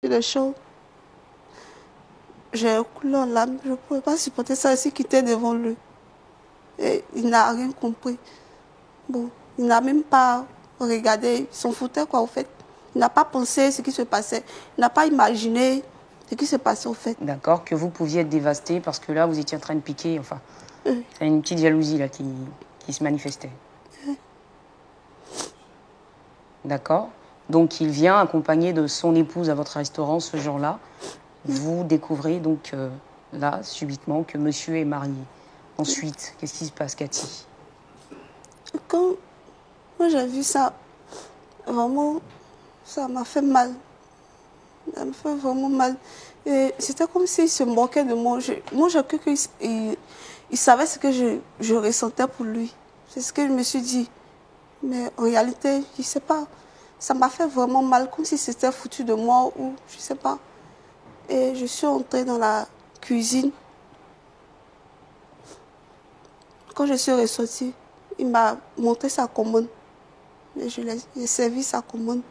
des choses. J'ai coulé en larmes. Je ne pouvais pas supporter ça aussi, quitter devant lui. Et il n'a rien compris. Bon, il n'a même pas regardé, il s'en foutait quoi, au fait. Il n'a pas pensé ce qui se passait. Il n'a pas imaginé ce qui se passait, au fait. D'accord, que vous pouviez être dévasté parce que là, vous étiez en train de piquer, enfin. C'est une petite jalousie là qui se manifestait. D'accord. Donc, il vient accompagné de son épouse à votre restaurant ce jour-là. Vous découvrez donc là, subitement, que monsieur est marié. Ensuite, qu'est-ce qui se passe, Cathy? Quand moi j'ai vu ça, vraiment, ça m'a fait mal. Ça me fait vraiment mal. Et c'était comme s'il se moquait de moi. Moi, j'ai cru qu'il savait ce que je ressentais pour lui. C'est ce que je me suis dit. Mais en réalité, je ne sais pas. Ça m'a fait vraiment mal, comme si c'était foutu de moi ou je ne sais pas. Et je suis entrée dans la cuisine. Quand je suis ressortie, il m'a montré sa commande. Et j'ai servi sa commande.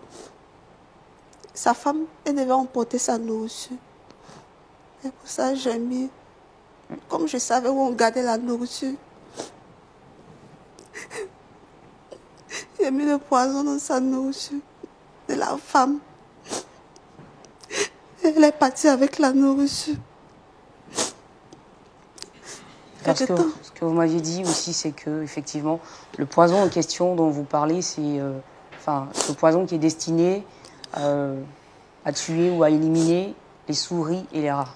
Sa femme, elle devait emporter sa nourriture. Et pour ça, j'ai mis, comme je savais où on gardait la nourriture, j'ai mis le poison dans sa nourriture de la femme. Et elle est partie avec la nourriture. Parce que ce que vous m'aviez dit aussi, c'est que effectivement, le poison en question dont vous parlez, c'est le poison qui est destiné à tuer ou à éliminer les souris et les rats.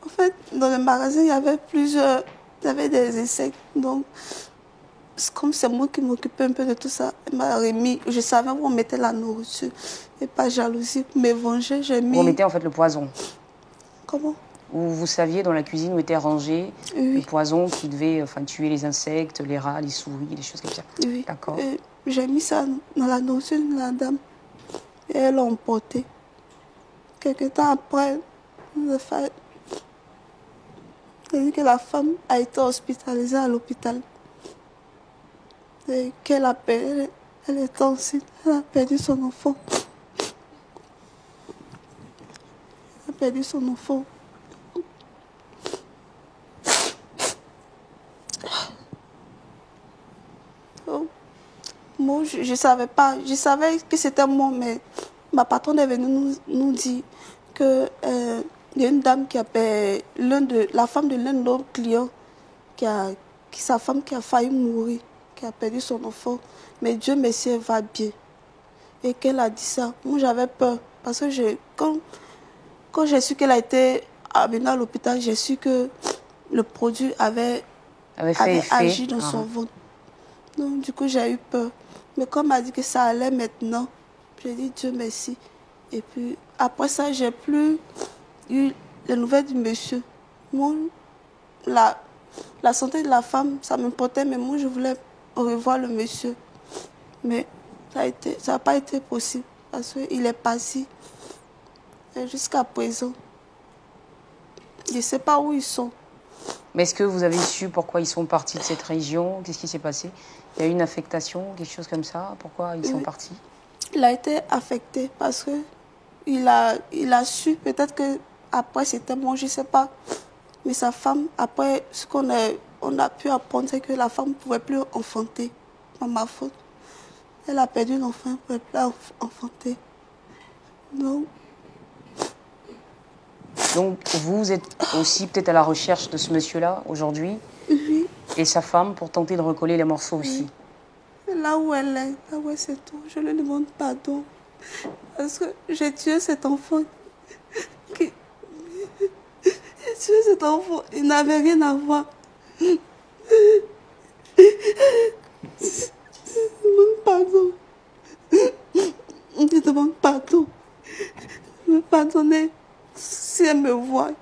En fait, dans le magasin, il y avait il y avait des insectes. Donc, comme c'est moi qui m'occupais un peu de tout ça, elle m'a remis. Je savais où on mettait la nourriture. Et pas jalousie, pour me venger, j'ai mis. Où on mettait en fait le poison. Comment? Où vous saviez dans la cuisine où était rangé le poison qui devait tuer les insectes, les rats, les souris, des choses comme ça. Oui. D'accord. J'ai mis ça dans la nourriture de la dame. Et elle l'a emporté. Quelque temps après, elle dit que la femme a été hospitalisée à l'hôpital. Et qu'elle a perdu, elle est enceinte, elle a perdu son enfant. Elle a perdu son enfant. Oh. Moi, je ne savais pas. Je savais que c'était moi, mais ma patronne est venue nous dire que il y a une dame qui a perdu la femme de l'un de nos clients, sa femme qui a failli mourir, qui a perdu son enfant. Mais Dieu merci, elle va bien. Et qu'elle a dit ça. Moi, j'avais peur. Parce que quand j'ai su qu'elle a été amenée à l'hôpital, j'ai su que le produit avait agi dans son ventre. Donc, du coup, j'ai eu peur. Mais quand on m'a dit que ça allait maintenant, j'ai dit Dieu merci. Et puis, après ça, j'ai plus eu les nouvelles du monsieur. Moi, la santé de la femme, ça m'importait, mais moi, je voulais revoir le monsieur. Mais ça n'a pas été possible parce qu'il est parti. Et jusqu'à présent, je ne sais pas où ils sont. Mais est-ce que vous avez su pourquoi ils sont partis de cette région? Qu'est-ce qui s'est passé? Il y a eu une affectation, quelque chose comme ça? Pourquoi ils sont partis? Il a été affecté parce qu'il a su, peut-être qu'après c'était moi, je ne sais pas. Mais sa femme, après, ce qu'on a pu apprendre, c'est que la femme ne pouvait plus enfanter, par ma faute. Elle a perdu l'enfant, elle ne pouvait plus enfanter. Donc, vous êtes aussi peut-être à la recherche de ce monsieur-là aujourd'hui? Oui. Et sa femme pour tenter de recoller les morceaux aussi? Là où elle est, là où elle se trouve, je lui demande pardon. Parce que j'ai tué cet enfant. J'ai tué cet enfant, il n'avait rien à voir. Je demande pardon. Je demande pardon. Me pardonner si elle me voit,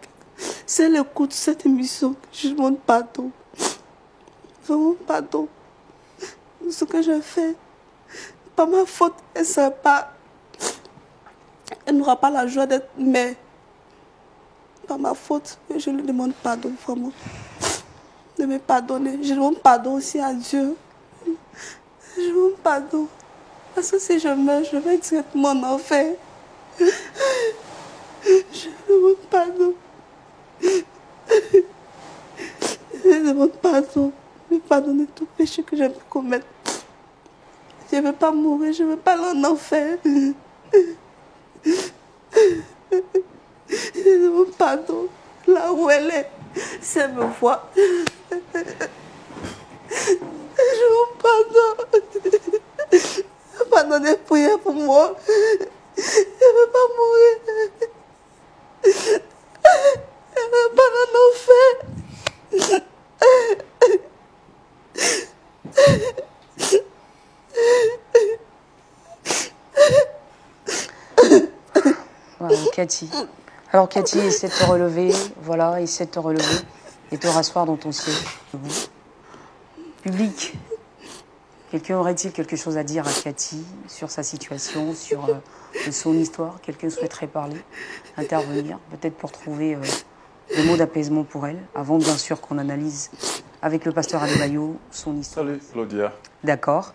si elle écoute cette émission, je demande pardon. Vraiment pardon. Ce que je fais, pas ma faute, elle n'aura pas la joie d'être mère. Pas ma faute, je lui demande pardon, vraiment. De me pardonner. Je demande pardon aussi à Dieu. Je demande pardon. Parce que si je meurs, je vais directement en enfer. péché que j'ai pu commettre. Je ne veux pas mourir, je ne veux pas aller en enfer. Je demande pardon. Là où elle est, si elle me voit. Je demande pardon. Pardonnez, priez pour moi. Je ne veux pas mourir. Je ne veux pas aller en enfer. Voilà, Cathy. Alors Cathy, essaie de te relever, voilà, essaie de te relever et te rasseoir dans ton siège. Public, quelqu'un aurait-il quelque chose à dire à Cathy sur sa situation, sur son histoire? Quelqu'un souhaiterait parler, intervenir, peut-être pour trouver des mots d'apaisement pour elle, avant bien sûr qu'on analyse avec le pasteur Adebayo son histoire. Salut Claudia. D'accord.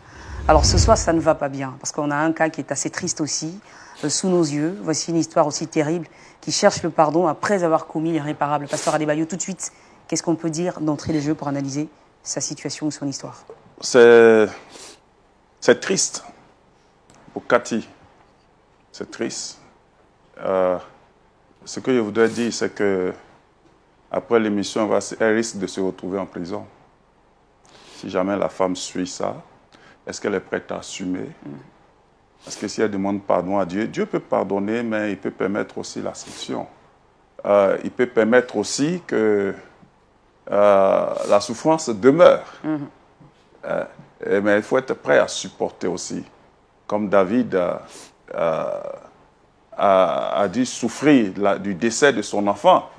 Alors ce soir, ça ne va pas bien, parce qu'on a un cas qui est assez triste aussi, sous nos yeux. Voici une histoire aussi terrible, qui cherche le pardon après avoir commis l'irréparable. Pasteur Adebayo, tout de suite, qu'est-ce qu'on peut dire d'entrée de jeu pour analyser sa situation ou son histoire? C'est triste pour Cathy. C'est triste. Ce que je voudrais dire, c'est que après l'émission, elle risque de se retrouver en prison. Si jamais la femme suit ça, est-ce qu'elle est prête à assumer? Parce que si elle demande pardon à Dieu, Dieu peut pardonner, mais il peut permettre aussi la sanction. Il peut permettre aussi que la souffrance demeure. Mais il faut être prêt à supporter aussi. Comme David a dû souffrir du décès de son enfant,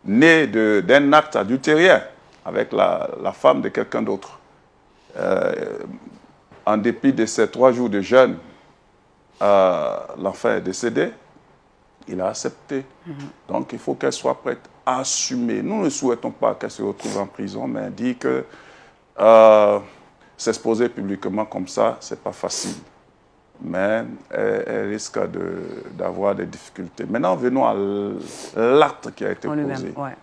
né d'un acte adultérien avec la femme de quelqu'un d'autre. En dépit de ces 3 jours de jeûne, l'enfant est décédé, il a accepté. Donc il faut qu'elle soit prête à assumer. Nous ne souhaitons pas qu'elle se retrouve en prison, mais elle dit que s'exposer publiquement comme ça, ce n'est pas facile. Mais elle risque d'avoir des difficultés. Maintenant, venons à l'acte qui a été posé. Ouais.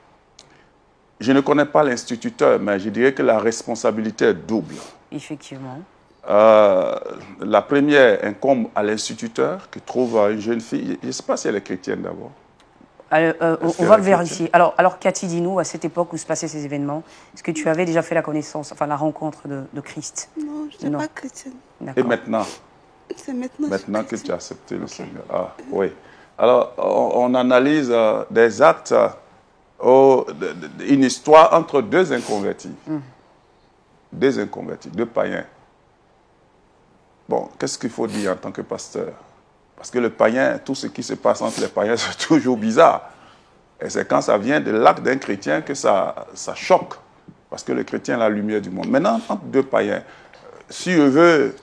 Je ne connais pas l'instituteur, mais je dirais que la responsabilité est double. Effectivement. La première incombe à l'instituteur qui trouve une jeune fille. Je ne sais pas si elle est chrétienne d'abord. On va vérifier. Alors Cathy, dis-nous, à cette époque où se passaient ces événements, est-ce que tu avais déjà fait la connaissance, enfin la rencontre de Christ? Non, je n'étais pas chrétienne. Et maintenant? C'est maintenant. Maintenant que tu as accepté le Seigneur. Ah, oui. Alors, on analyse des actes, une histoire entre 2 inconvertis. 2 inconvertis, 2 païens. Bon, qu'est-ce qu'il faut dire en tant que pasteur? Parce que le païen, tout ce qui se passe entre les païens, c'est toujours bizarre. Et c'est quand ça vient de l'acte d'un chrétien que ça choque. Parce que le chrétien est la lumière du monde. Maintenant, entre 2 païens, si je veux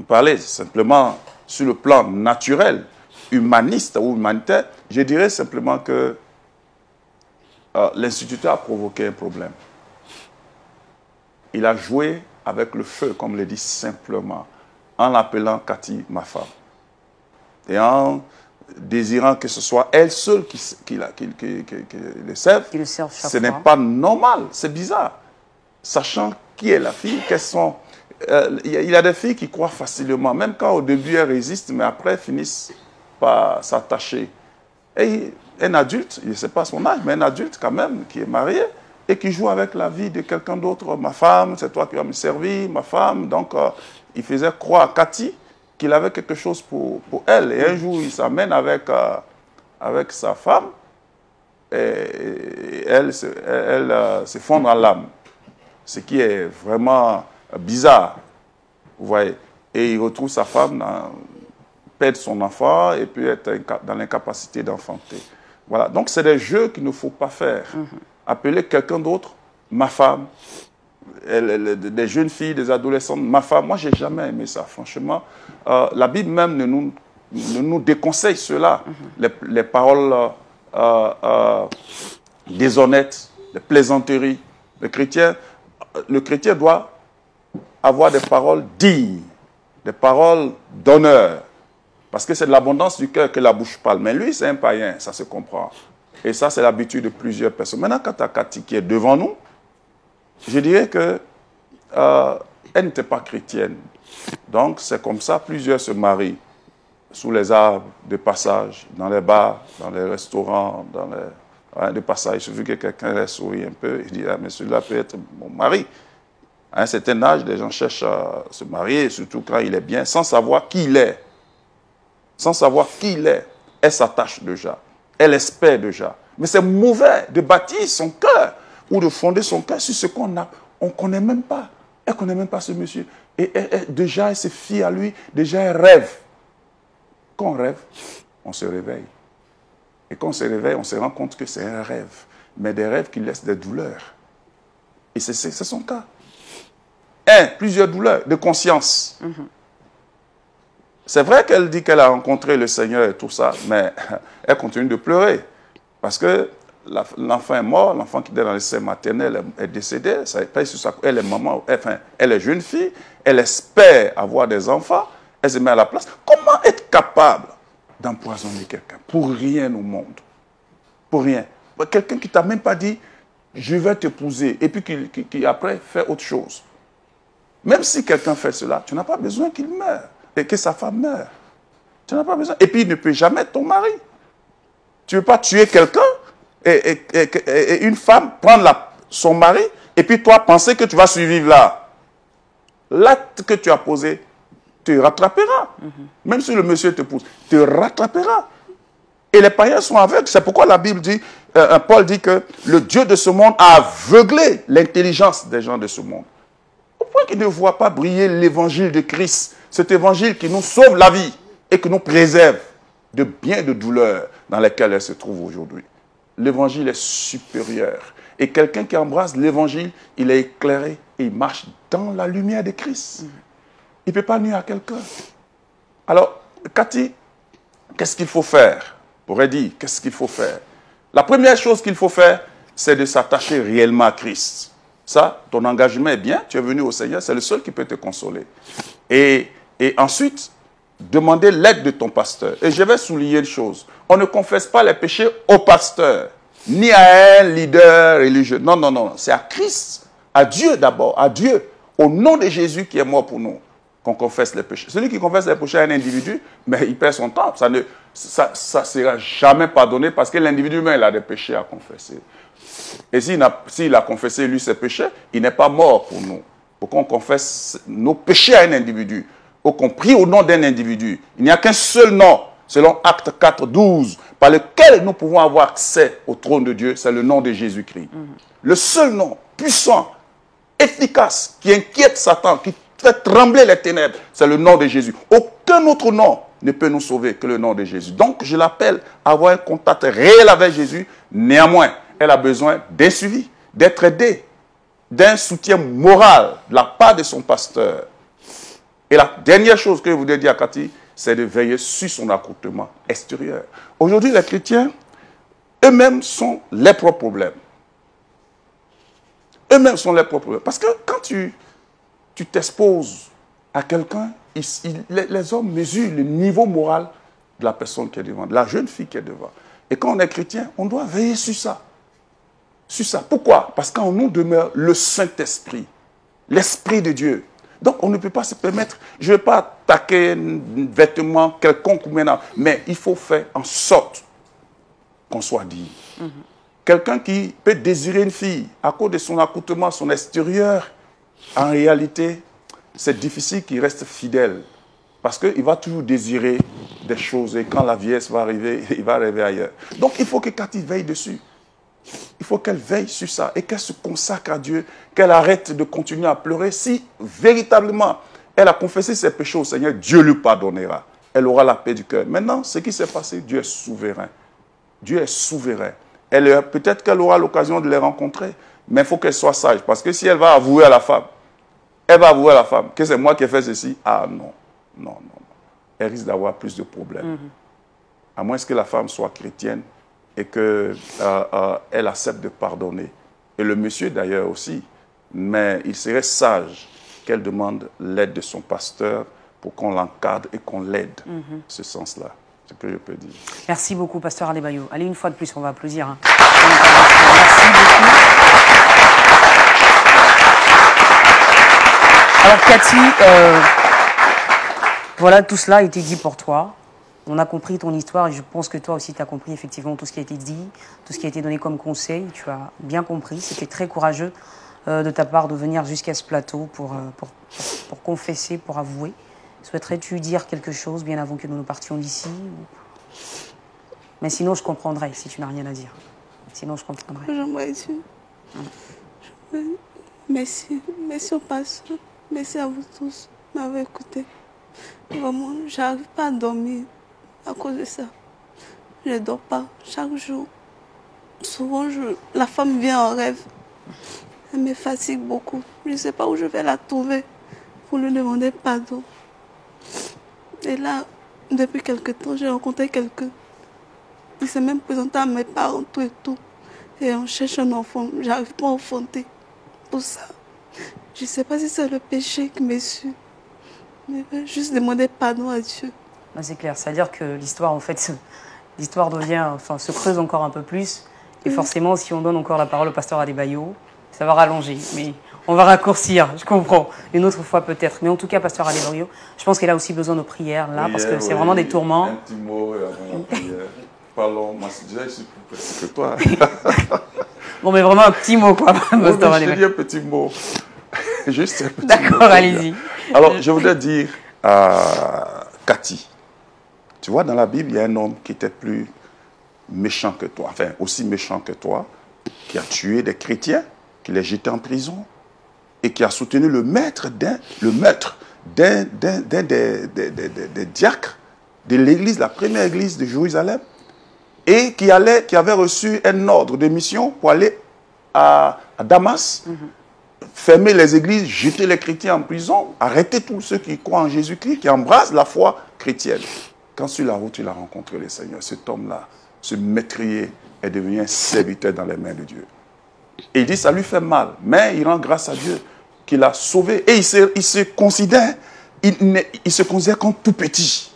parler simplement sur le plan naturel, humaniste ou humanitaire, je dirais simplement que l'instituteur a provoqué un problème. Il a joué avec le feu, comme le dit simplement, en l'appelant Cathy ma femme. Et en désirant que ce soit elle seule qui le serve, ce n'est pas normal, c'est bizarre. Sachant qui est la fille, quelles sont... il y a des filles qui croient facilement, même quand au début elles résistent, mais après finissent par s'attacher. Et un adulte, je ne sais pas son âge, mais un adulte quand même, qui est marié, et qui joue avec la vie de quelqu'un d'autre. Ma femme, c'est toi qui vas me servir, ma femme. Donc, il faisait croire à Cathy qu'il avait quelque chose pour elle. Et un jour, il s'amène avec sa femme, et elle s'effondre en larmes. Ce qui est vraiment bizarre, vous voyez. Et il retrouve sa femme, perd son enfant, et puis être dans l'incapacité d'enfanter. Voilà. Donc, c'est des jeux qu'il ne faut pas faire. Appeler quelqu'un d'autre, ma femme, des jeunes filles, des adolescentes, ma femme. Moi, je n'ai jamais aimé ça, franchement. La Bible même ne nous déconseille cela. Les paroles déshonnêtes, les plaisanteries. Le chrétien doit avoir des paroles dignes, des paroles d'honneur. Parce que c'est de l'abondance du cœur que la bouche parle. Mais lui, c'est un païen, ça se comprend. Et ça, c'est l'habitude de plusieurs personnes. Maintenant, quant à Cathy qui est devant nous, je dirais que elle n'était pas chrétienne. Donc, c'est comme ça, plusieurs se marient sous les arbres de passage, dans les bars, dans les restaurants, dans les de passage. Il suffit que quelqu'un les sourit un peu et dit, ah, mais celui-là peut être mon mari. À un certain âge, les gens cherchent à se marier, surtout quand il est bien, sans savoir qui il est. Sans savoir qui il est. Elle s'attache déjà. Elle espère déjà. Mais c'est mauvais de bâtir son cœur ou de fonder son cœur sur ce qu'on a. On ne connaît même pas. Elle ne connaît même pas ce monsieur. Et déjà, elle se fie à lui. Déjà, elle rêve. Quand on rêve, on se réveille. Et quand on se réveille, on se rend compte que c'est un rêve. Mais des rêves qui laissent des douleurs. Et c'est son cas. Plusieurs douleurs de conscience. C'est vrai qu'elle dit qu'elle a rencontré le Seigneur et tout ça, mais elle continue de pleurer. Parce que l'enfant est mort, l'enfant qui était dans le sein maternel est décédé, ça pèse sur sa... Elle est maman, enfin, elle est jeune fille, elle espère avoir des enfants, elle se met à la place. Comment être capable d'empoisonner quelqu'un? Pour rien au monde. Pour rien. Quelqu'un qui ne t'a même pas dit, je vais t'épouser, et puis qui après fait autre chose. Même si quelqu'un fait cela, tu n'as pas besoin qu'il meure, et que sa femme meure. Tu n'as pas besoin. Et puis il ne peut jamais être ton mari. Tu ne veux pas tuer quelqu'un et une femme prendre son mari et puis toi penser que tu vas survivre là. L'acte que tu as posé te rattrapera. Même si le monsieur te pousse, te rattrapera. Et les païens sont aveugles. C'est pourquoi la Bible dit, Paul dit que le Dieu de ce monde a aveuglé l'intelligence des gens de ce monde. Au point qu'ils ne voient pas briller l'évangile de Christ. Cet évangile qui nous sauve la vie et qui nous préserve de bien de douleurs dans lesquelles elle se trouve aujourd'hui. L'évangile est supérieur. Et quelqu'un qui embrasse l'évangile, il est éclairé et il marche dans la lumière de Christ. Il ne peut pas nuire à quelqu'un. Alors, Cathy, qu'est-ce qu'il faut faire? On pourrait dire, qu'est-ce qu'il faut faire? La première chose qu'il faut faire, c'est de s'attacher réellement à Christ. Ça, ton engagement est bien, tu es venu au Seigneur, c'est le seul qui peut te consoler. Et ensuite, demander l'aide de ton pasteur. Et je vais souligner une chose. On ne confesse pas les péchés au pasteur, ni à un leader religieux. Non, non, non. C'est à Christ, à Dieu d'abord, à Dieu, au nom de Jésus qui est mort pour nous, qu'on confesse les péchés. Celui qui confesse les péchés à un individu, mais il perd son temps. Ça ne sera jamais pardonné parce que l'individu même, il a des péchés à confesser. Et s'il a confessé, lui, ses péchés, il n'est pas mort pour nous. Pour qu'on confesse nos péchés à un individu, ou qu'on prie au nom d'un individu. Il n'y a qu'un seul nom, selon Acte 4, 12, par lequel nous pouvons avoir accès au trône de Dieu, c'est le nom de Jésus-Christ. Le seul nom puissant, efficace, qui inquiète Satan, qui fait trembler les ténèbres, c'est le nom de Jésus. Aucun autre nom ne peut nous sauver que le nom de Jésus. Donc, je l'appelle à avoir un contact réel avec Jésus. Néanmoins, elle a besoin d'un suivi, d'être aidée, d'un soutien moral de la part de son pasteur. Et la dernière chose que je voudrais dire à Cathy, c'est de veiller sur son accoutrement extérieur. Aujourd'hui, les chrétiens, eux-mêmes sont les propres problèmes. Eux-mêmes sont les propres problèmes. Parce que quand tu t'exposes à quelqu'un, les hommes mesurent le niveau moral de la personne qui est devant, de la jeune fille qui est devant. Et quand on est chrétien, on doit veiller sur ça. Sur ça. Pourquoi? Parce qu'en nous demeure le Saint-Esprit, l'Esprit de Dieu. Donc, on ne peut pas se permettre, je ne vais pas attaquer un vêtement quelconque maintenant, mais il faut faire en sorte qu'on soit digne. Quelqu'un qui peut désirer une fille à cause de son accoutrement, son extérieur, en réalité, c'est difficile qu'il reste fidèle. Parce qu'il va toujours désirer des choses et quand la vieillesse va arriver, il va rêver ailleurs. Donc, il faut que Cathy veille dessus. Il faut qu'elle veille sur ça et qu'elle se consacre à Dieu, qu'elle arrête de continuer à pleurer. Si véritablement elle a confessé ses péchés au Seigneur, Dieu lui pardonnera. Elle aura la paix du cœur. Maintenant, ce qui s'est passé, Dieu est souverain. Dieu est souverain. Peut-être qu'elle aura l'occasion de les rencontrer, mais il faut qu'elle soit sage. Parce que si elle va avouer à la femme, que c'est moi qui ai fait ceci, ah non, non, non, non. Elle risque d'avoir plus de problèmes. À moins que la femme soit chrétienne et qu'elle accepte de pardonner. Et le monsieur d'ailleurs aussi. Mais il serait sage qu'elle demande l'aide de son pasteur pour qu'on l'encadre et qu'on l'aide. Ce sens-là, c'est ce que je peux dire. Merci beaucoup, pasteur Adebayo. Allez, une fois de plus, on va applaudir. Hein. Merci beaucoup. Alors Cathy, voilà, tout cela a été dit pour toi. On a compris ton histoire et je pense que toi aussi tu as compris effectivement tout ce qui a été dit, tout ce qui a été donné comme conseil. Tu as bien compris, c'était très courageux de ta part de venir jusqu'à ce plateau pour confesser, pour avouer. Souhaiterais-tu dire quelque chose bien avant que nous partions d'ici Mais sinon je comprendrais si tu n'as rien à dire. Sinon je comprendrais. J'aimerais dire. Merci. Merci au pasteur. Merci à vous tous de m'avoir écouté. Vraiment, j'arrive pas à dormir à cause de ça. Je ne dors pas chaque jour. Souvent, la femme vient en rêve. Elle me fatigue beaucoup. Je ne sais pas où je vais la trouver pour lui demander pardon. Et là, depuis quelque temps, j'ai rencontré quelqu'un. Il s'est même présenté à mes parents, tout et tout. Et on cherche un enfant. J'arrive pas à enfanter. Pour ça, je ne sais pas si c'est le péché qui me suit. Mais je vais juste demander pardon à Dieu. C'est clair, c'est-à-dire que l'histoire, en fait, l'histoire devient, enfin, se creuse encore un peu plus. Et forcément, si on donne encore la parole au pasteur Adebayo, ça va rallonger. Mais on va raccourcir, je comprends. Une autre fois peut-être. Mais en tout cas, pasteur Adebayo, je pense qu'il a aussi besoin de prières là, parce que c'est vraiment des tourments. Un petit mot avant la prière. Parlons, moi, déjà, je suis plus petit que toi. Bon, mais vraiment un petit mot, quoi. Pasteur Adebayo. Je dis un petit mot. Juste un petit mot. D'accord, allez-y. Alors, je voudrais dire à Cathy, tu vois, dans la Bible, il y a un homme qui était plus méchant que toi, enfin, aussi méchant que toi, qui a tué des chrétiens, qui les jeté en prison, et qui a soutenu le maître d'un des diacres de l'église, la première église de Jérusalem, et qui avait reçu un ordre de mission pour aller à Damas, fermer les églises, jeter les chrétiens en prison, arrêter tous ceux qui croient en Jésus-Christ, qui embrassent la foi chrétienne. Quand sur la route, il a rencontré le Seigneur, cet homme-là, ce métrier, est devenu un serviteur dans les mains de Dieu. Et il dit, ça lui fait mal, mais il rend grâce à Dieu qu'il l'a sauvé. Et il se considère comme tout petit.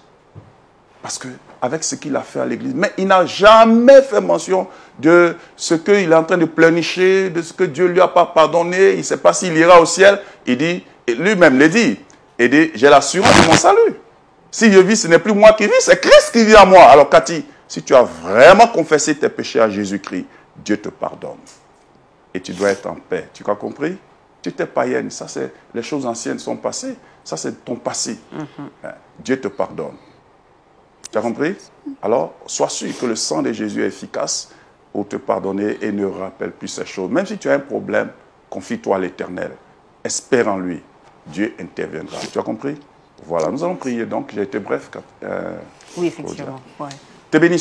Parce que avec ce qu'il a fait à l'église, mais il n'a jamais fait mention de ce qu'il est en train de pleurnicher, de ce que Dieu ne lui a pas pardonné, il ne sait pas s'il ira au ciel. Il dit, lui-même le dit, il dit, j'ai l'assurance de mon salut. Si je vis, ce n'est plus moi qui vis, c'est Christ qui vit en moi. Alors Cathy, si tu as vraiment confessé tes péchés à Jésus-Christ, Dieu te pardonne. Et tu dois être en paix. Tu as compris? Tu étais païenne, ça c'est, les choses anciennes sont passées. Ça c'est ton passé. Dieu te pardonne. Tu as compris? Alors, sois sûr que le sang de Jésus est efficace pour te pardonner et ne rappelle plus ces choses. Même si tu as un problème, confie-toi à l'Éternel. Espère en lui. Dieu interviendra. Tu as compris? Voilà, nous allons prier donc. J'ai été bref. Oui, effectivement. Ouais. Te bénis.